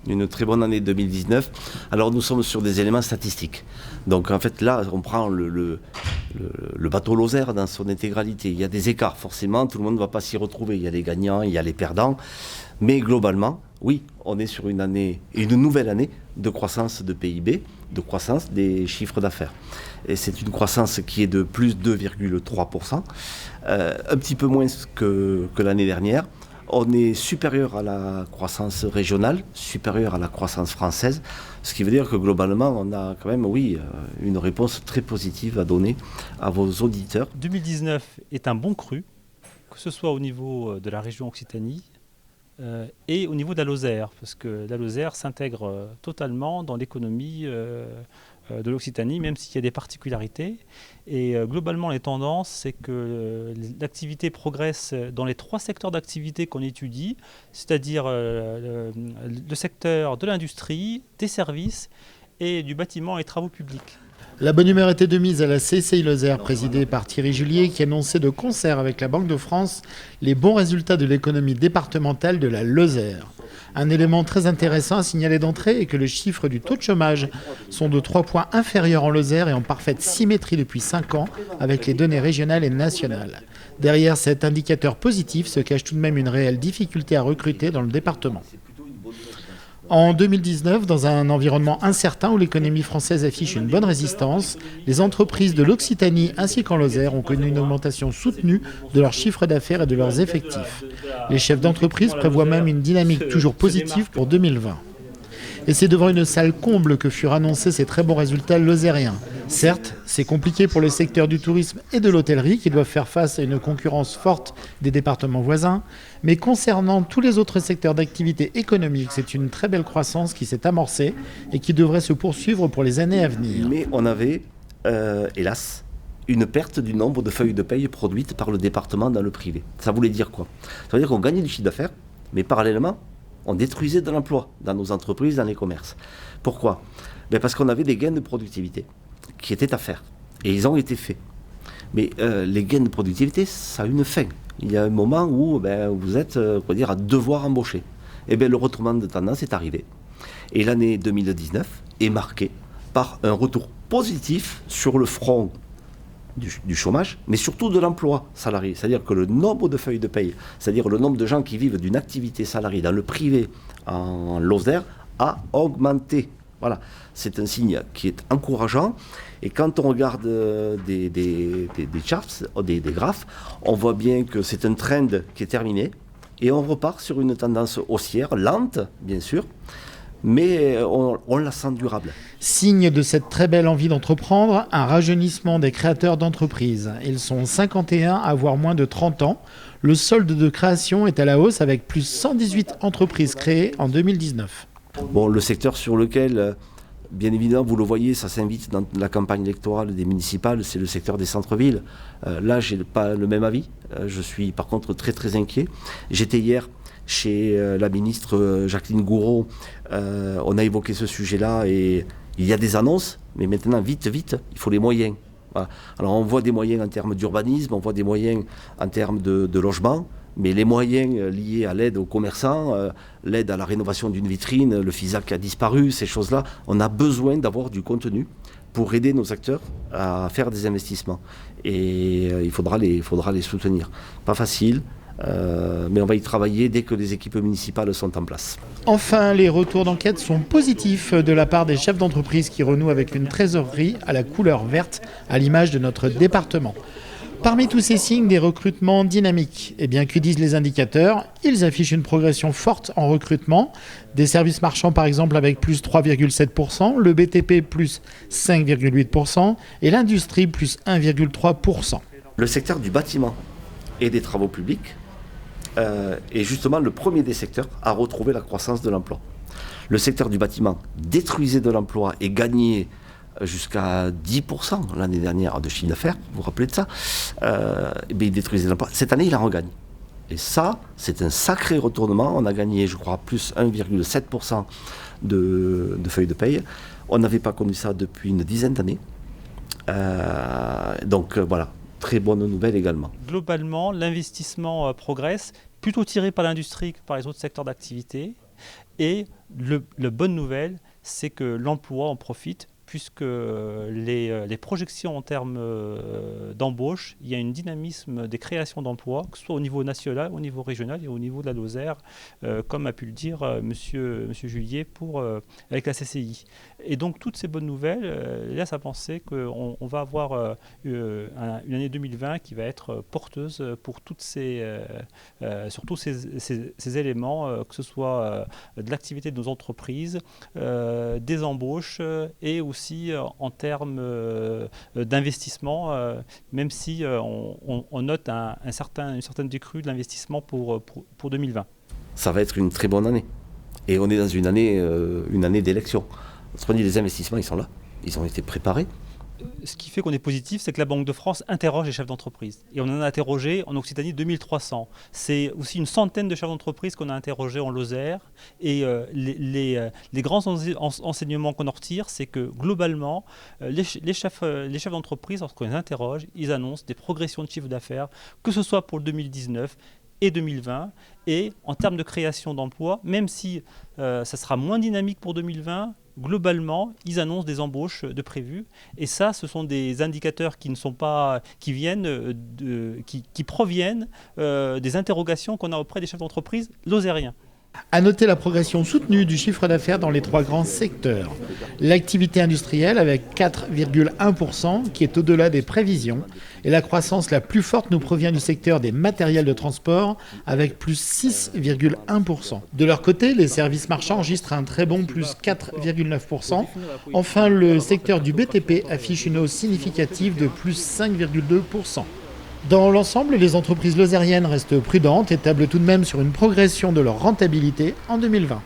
une très bonne année 2019. Alors nous sommes sur des éléments statistiques. Donc en fait là, on prend le bateau Lozère dans son intégralité. Il y a des écarts, forcément, tout le monde ne va pas s'y retrouver. Il y a les gagnants, il y a les perdants. Mais globalement, oui, on est sur une nouvelle année de croissance de PIB, de croissance des chiffres d'affaires. Et c'est une croissance qui est de plus 2,3%, un petit peu moins que l'année dernière. On est supérieur à la croissance régionale, supérieur à la croissance française, ce qui veut dire que globalement, on a quand même, oui, une réponse très positive à donner à vos auditeurs. 2019 est un bon cru, que ce soit au niveau de la région Occitanie et au niveau de la Lozère, parce que la Lozère s'intègre totalement dans l'économie de l'Occitanie, même s'il y a des particularités. Et globalement, les tendances, c'est que l'activité progresse dans les 3 secteurs d'activité qu'on étudie, c'est-à-dire le secteur de l'industrie, des services et du bâtiment et travaux publics. La bonne humeur était de mise à la CCI Lozère, présidée par Thierry Julier, qui annonçait de concert avec la Banque de France les bons résultats de l'économie départementale de la Lozère. Un élément très intéressant à signaler d'entrée est que le chiffre du taux de chômage sont de 3 points inférieurs en Lozère et en parfaite symétrie depuis 5 ans avec les données régionales et nationales. Derrière cet indicateur positif se cache tout de même une réelle difficulté à recruter dans le département. En 2019, dans un environnement incertain où l'économie française affiche une bonne résistance, les entreprises de l'Occitanie ainsi qu'en Lozère ont connu une augmentation soutenue de leur chiffre d'affaires et de leurs effectifs. Les chefs d'entreprise prévoient même une dynamique toujours positive pour 2020. Et c'est devant une salle comble que furent annoncés ces très bons résultats lozériens. Certes, c'est compliqué pour le secteur du tourisme et de l'hôtellerie qui doivent faire face à une concurrence forte des départements voisins, mais concernant tous les autres secteurs d'activité économique, c'est une très belle croissance qui s'est amorcée et qui devrait se poursuivre pour les années à venir. Mais on avait, hélas, une perte du nombre de feuilles de paye produites par le département dans le privé. Ça voulait dire quoi? Ça veut dire qu'on gagnait du chiffre d'affaires, mais parallèlement, on détruisait de l'emploi dans nos entreprises, dans les commerces. Pourquoi? Parce qu'on avait des gains de productivité qui étaient à faire. Et ils ont été faits. Mais les gains de productivité, ça a une fin. Il y a un moment où vous êtes à devoir embaucher. Et bien le retournement de tendance est arrivé. Et l'année 2019 est marquée par un retour positif sur le front du chômage, mais surtout de l'emploi salarié. C'est-à-dire que le nombre de feuilles de paye, c'est-à-dire le nombre de gens qui vivent d'une activité salariée dans le privé en Lozère, a augmenté. Voilà, c'est un signe qui est encourageant. Et quand on regarde des charts, des graphes, on voit bien que c'est un trend qui est terminé. Et on repart sur une tendance haussière, lente, bien sûr, mais on la sent durable. Signe de cette très belle envie d'entreprendre, un rajeunissement des créateurs d'entreprises. Ils sont 51 à avoir moins de 30 ans. Le solde de création est à la hausse avec plus 118 entreprises créées en 2019. Bon, le secteur sur lequel, bien évidemment, vous le voyez, ça s'invite dans la campagne électorale des municipales, c'est le secteur des centres-villes. Là, je n'ai pas le même avis. Je suis par contre très très inquiet. J'étais hier chez la ministre Jacqueline Gouraud. On a évoqué ce sujet-là et il y a des annonces, mais maintenant, vite, il faut les moyens. Voilà. Alors on voit des moyens en termes d'urbanisme, on voit des moyens en termes de logement, mais les moyens liés à l'aide aux commerçants, l'aide à la rénovation d'une vitrine, le FISAC a disparu, ces choses-là, on a besoin d'avoir du contenu pour aider nos acteurs à faire des investissements. Et il faudra les soutenir. Pas facile, mais on va y travailler dès que les équipes municipales sont en place. Enfin, les retours d'enquête sont positifs de la part des chefs d'entreprise qui renouent avec une trésorerie à la couleur verte, à l'image de notre département. Parmi tous ces signes, des recrutements dynamiques. Eh bien, que disent les indicateurs? Ils affichent une progression forte en recrutement. Des services marchands, par exemple, avec plus 3,7%, le BTP plus 5,8% et l'industrie plus 1,3%. Le secteur du bâtiment et des travaux publics est justement le premier des secteurs à retrouver la croissance de l'emploi. Le secteur du bâtiment détruisait de l'emploi et gagnait jusqu'à 10% l'année dernière de chiffre d'affaires, vous vous rappelez de ça, il détruisait l'emploi. Cette année, il en regagne. Et ça, c'est un sacré retournement. On a gagné, je crois, plus 1,7% de feuilles de paye. On n'avait pas connu ça depuis une dizaine d'années. Donc voilà, très bonne nouvelle également. Globalement, l'investissement progresse, plutôt tiré par l'industrie que par les autres secteurs d'activité. Et la bonne nouvelle, c'est que l'emploi en profite, puisque les projections en termes d'embauche, il y a un dynamisme des créations d'emplois, que ce soit au niveau national, au niveau régional et au niveau de la Lozère, comme a pu le dire monsieur Julier avec la CCI. Et donc toutes ces bonnes nouvelles laissent à penser qu'on va avoir une année 2020 qui va être porteuse pour sur tous ces éléments, que ce soit de l'activité de nos entreprises, des embauches et aussi en termes d'investissement, même si on note une certaine décrue de l'investissement pour 2020. Ça va être une très bonne année. Et on est dans une année d'élection. Autrement dit, les investissements, ils sont là. Ils ont été préparés. Ce qui fait qu'on est positif, c'est que la Banque de France interroge les chefs d'entreprise. Et on en a interrogé en Occitanie 2300. C'est aussi une centaine de chefs d'entreprise qu'on a interrogés en Lozère. Et les grands enseignements qu'on en retire, c'est que globalement, les chefs d'entreprise, lorsqu'on les interroge, ils annoncent des progressions de chiffre d'affaires, que ce soit pour le 2019 et 2020. Et en termes de création d'emplois, même si ça sera moins dynamique pour 2020, globalement, ils annoncent des embauches de prévues. Et ça, ce sont des indicateurs qui proviennent des interrogations qu'on a auprès des chefs d'entreprise lozériens. À noter la progression soutenue du chiffre d'affaires dans les trois grands secteurs. L'activité industrielle avec 4,1% qui est au-delà des prévisions. Et la croissance la plus forte nous provient du secteur des matériels de transport avec plus 6,1%. De leur côté, les services marchands enregistrent un très bon plus 4,9%. Enfin, le secteur du BTP affiche une hausse significative de plus 5,2%. Dans l'ensemble, les entreprises lozériennes restent prudentes et tablent tout de même sur une progression de leur rentabilité en 2020.